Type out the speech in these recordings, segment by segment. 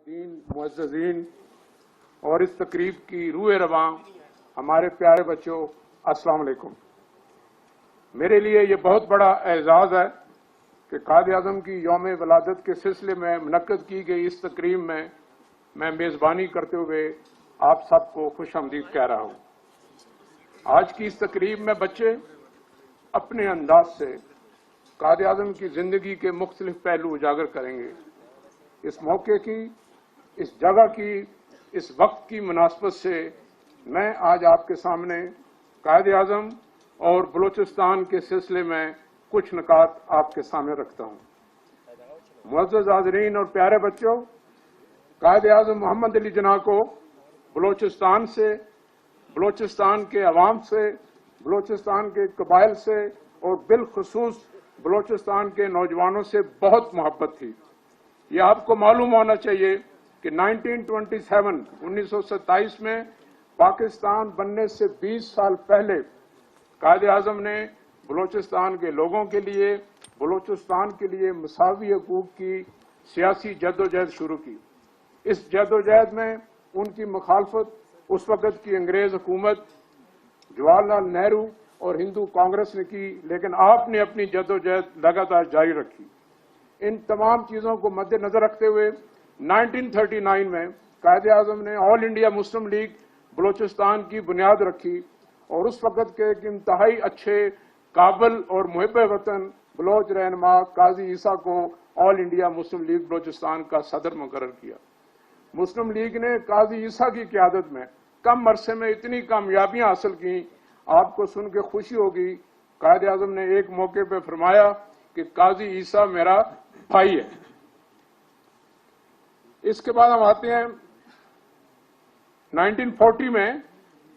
दीन मुअज़्ज़ज़ीन और इस तकरीब की रूह रवां हमारे प्यारे बच्चों, अस्सलाम वालेकुम। मेरे लिए ये बहुत बड़ा एजाज़ है कि कायद-ए-आज़म की यौम वलादत के सिलसिले में मुनक्कद की गई इस तकरीब में मैं मेज़बानी करते हुए आप सबको खुशामदीद कह रहा हूँ। आज की इस तकरीब में बच्चे अपने अंदाज से कायद-ए-आज़म की ज़िंदगी के मुख्तलिफ पहलू उजागर करेंगे। इस मौके की, इस जगह की, इस वक्त की मुनासबत से मैं आज आपके सामने कायद-ए-आज़म और बलूचिस्तान के सिलसिले में कुछ निकात आपके सामने रखता हूँ। मुअज़्ज़ज़ हाज़रीन और प्यारे बच्चों, कायद-ए-आज़म मोहम्मद अली जिन्ना को बलूचिस्तान से, बलूचिस्तान के अवाम से, बलूचिस्तान के कबाइल से और बिलखुसूस बलूचिस्तान के नौजवानों से बहुत मोहब्बत थी। ये आपको मालूम होना चाहिए कि 1927 में पाकिस्तान बनने से 20 साल पहले कायद-ए-आज़म ने बलूचिस्तान के लोगों के लिए, बलूचिस्तान के लिए मसावी हकूक़ की सियासी जद्दोजहद शुरू की। इस जद्दोजहद में उनकी मुखालफत उस वक़्त की अंग्रेज़ हुकूमत, जवाहरलाल नेहरू और हिंदू कांग्रेस ने की, लेकिन आपने अपनी जद्दोजहद लगातार जारी रखी। इन तमाम चीज़ों को मद्देनजर रखते हुए 1939 में कायद-ए-आज़म ने all India Muslim league Balochistan की बुनियाद रखी और उस वक़्त के एक इंतहाई अच्छे, काबिल और मुहिब वतन बलोच रहनुमा काजी ईसा को all India Muslim league Balochistan का सदर मुकर्रर किया। मुस्लिम लीग ने काजी ईसा की क़यादत में कम अरसे में इतनी कामयाबियां हासिल की, आपको सुन के खुशी होगी। कायद-ए-आज़म ने एक मौके पर फरमाया कि काजी ईसा मेरा भाई है। इसके बाद हम आते हैं 1940 में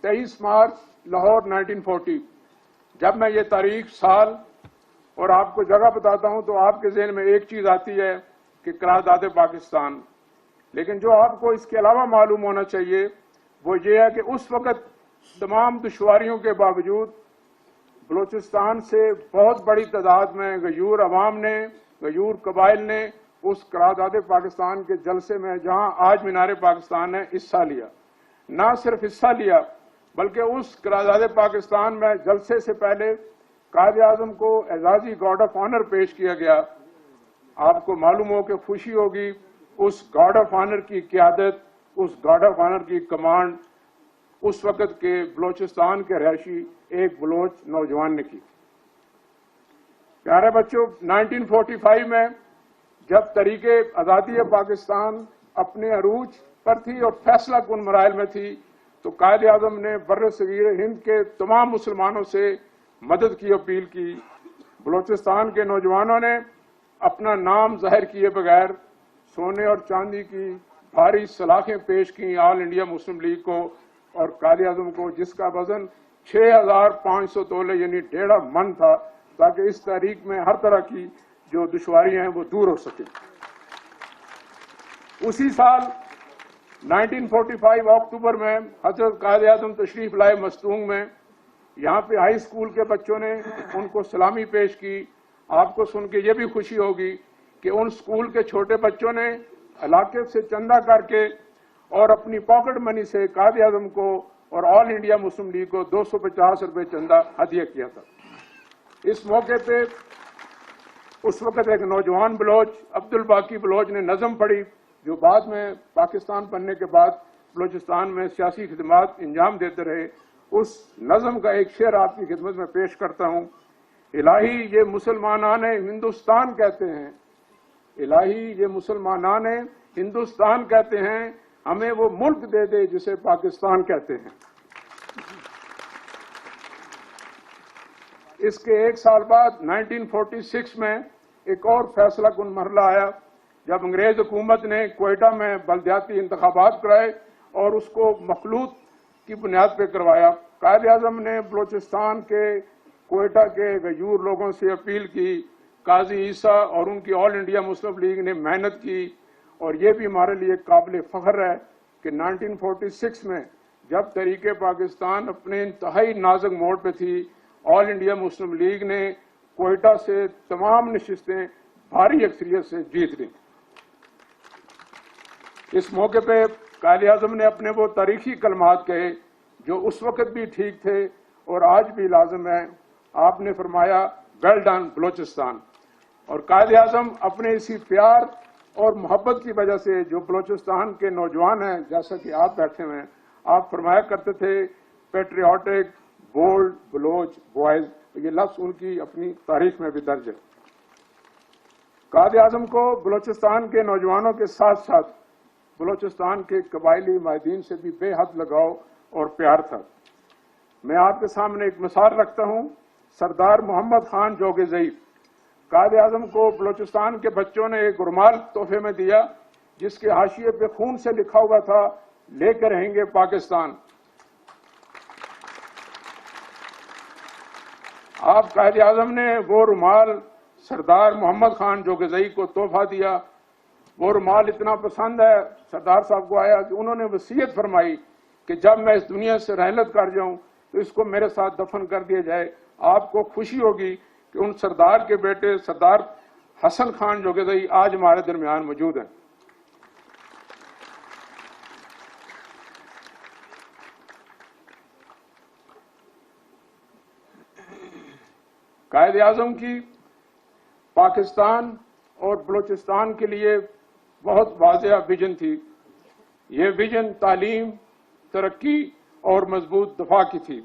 23 मार्च लाहौर 1940। जब मैं ये तारीख, साल और आपको जगह बताता हूं तो आपके ज़हन में एक चीज आती है कि करारदाद पाकिस्तान, लेकिन जो आपको इसके अलावा मालूम होना चाहिए वो ये है कि उस वक़्त तमाम दुश्वारियों के बावजूद बलूचिस्तान से बहुत बड़ी तादाद में गयूर अवाम ने, गयूर कबाइल ने उस करारदाद पाकिस्तान के जलसे में, जहां आज मीनार पाकिस्तान है, हिस्सा लिया। ना सिर्फ हिस्सा लिया बल्कि उस करारदाद पाकिस्तान में जलसे से पहले कायद-ए-आज़म को एजाजी गार्ड ऑफ ऑनर पेश किया गया। आपको मालूम हो कि खुशी होगी, उस गार्ड ऑफ ऑनर की क़यादत, उस गार्ड ऑफ ऑनर की कमांड उस वक़्त के बलूचिस्तान के रहायशी एक बलोच नौजवान ने की। प्यारे बच्चों, 1945 में जब तरीके आज़ादी पाकिस्तान अपने अरूज पर थी और फैसला कुन मराइल में थी, तो कायद-ए-आज़म ने बर्र सगीर हिंद के तमाम मुसलमानों से मदद की अपील की। बलूचिस्तान के नौजवानों ने अपना नाम जाहिर किए बगैर सोने और चांदी की भारी सलाखें पेश की ऑल इंडिया मुस्लिम लीग को और कायद-ए-आज़म को, जिसका वजन 6500 तोले यानी 1.5 मन था, ताकि इस तारीख में हर तरह की जो दुश्वारियां हैं वो दूर हो सके। उसी साल 1945 अक्टूबर में हजरत कायद-ए-आज़म तशरीफ लाए मस्तूंग में। यहाँ पे हाई स्कूल के बच्चों ने उनको सलामी पेश की। आपको सुन के ये भी खुशी होगी कि उन स्कूल के छोटे बच्चों ने इलाके से चंदा करके और अपनी पॉकेट मनी से कायद-ए-आज़म को और ऑल इंडिया मुस्लिम लीग को 250 रुपये चंदा हदिया किया था। इस मौके पे उस वक़्त एक नौजवान बलोच अब्दुल बाकी बलोच ने नज़म पढ़ी, जो बाद में पाकिस्तान बनने के बाद बलूचिस्तान में सियासी खिदमात इंजाम देते रहे। उस नज़म का एक शेर आपकी खिदमत में पेश करता हूँ। इलाही ये मुसलमानान हिंदुस्तान कहते हैं, इलाही ये मुसलमानान हिंदुस्तान कहते हैं, हमें वो मुल्क दे दे जिसे पाकिस्तान कहते हैं। इसके एक साल बाद 1946 में एक और फैसला कुन मरहला आया, जब अंग्रेज हुकूमत ने क्वेटा में बलदियाती इंतखाबात कराए और उसको मखलूत की बुनियाद पर करवाया। कायद-ए-आज़म ने बलूचिस्तान के क्वेटा के गयूर लोगों से अपील की। काजी ईसा और उनकी ऑल इंडिया मुस्लिम लीग ने मेहनत की और ये भी हमारे लिए काबिल फ़ख्र है कि 1946 में जब तरीके पाकिस्तान अपने इंतहाई नाजुक मोड़ पे थी, ऑल इंडिया मुस्लिम लीग ने क्वेटा से तमाम नशिस्तें भारी अक्सरियत से जीत ली। इस मौके पे कायद-ए-आज़म ने अपने वो तारीखी कलमात कहे जो उस वक्त भी ठीक थे और आज भी लाजिम है। आपने फरमाया वेल डन बलोचिस्तान। और कायद-ए-आज़म अपने इसी प्यार और मोहब्बत की वजह से जो बलोचिस्तान के नौजवान हैं, जैसा कि आप बैठे हुए हैं, आप फरमाया करते थे पेट्रियाटिक बोल्ड बलोच बॉयज, ये लफ्ज उनकी अपनी तारीख में भी दर्ज है। कायद-ए-आज़म को बलोचिस्तान के नौजवानों के साथ साथ बलोचिस्तान के कबायली माहिदीन से भी बेहद लगाव और प्यार था। मैं आपके सामने एक मिसाल रखता हूं। सरदार मोहम्मद खान जोगे ज़ईफ, कायद-ए-आज़म को बलोचिस्तान के बच्चों ने एक रुमाल तोहफे में दिया जिसके हाशिए पे खून से लिखा हुआ था लेकर रहेंगे पाकिस्तान। आप कायद-ए-आज़म ने वो रुमाल सरदार मोहम्मद खान जोगे ज़ईफ को तोहफा दिया। वो रुमाल इतना पसंद है सरदार साहब को आया कि उन्होंने वसीयत फरमाई कि जब मैं इस दुनिया से रहलत कर जाऊं तो इसको मेरे साथ दफन कर दिया जाए। आपको खुशी होगी कि उन सरदार के बेटे सरदार हसन खान जोगे ज़ईफ आज हमारे दरमियान मौजूद हैं। कायद-ए-आज़म की पाकिस्तान और बलूचिस्तान के लिए बहुत वाज़ेह विजन थी। ये विजन तालीम, तरक्की और मजबूत दफा की थी।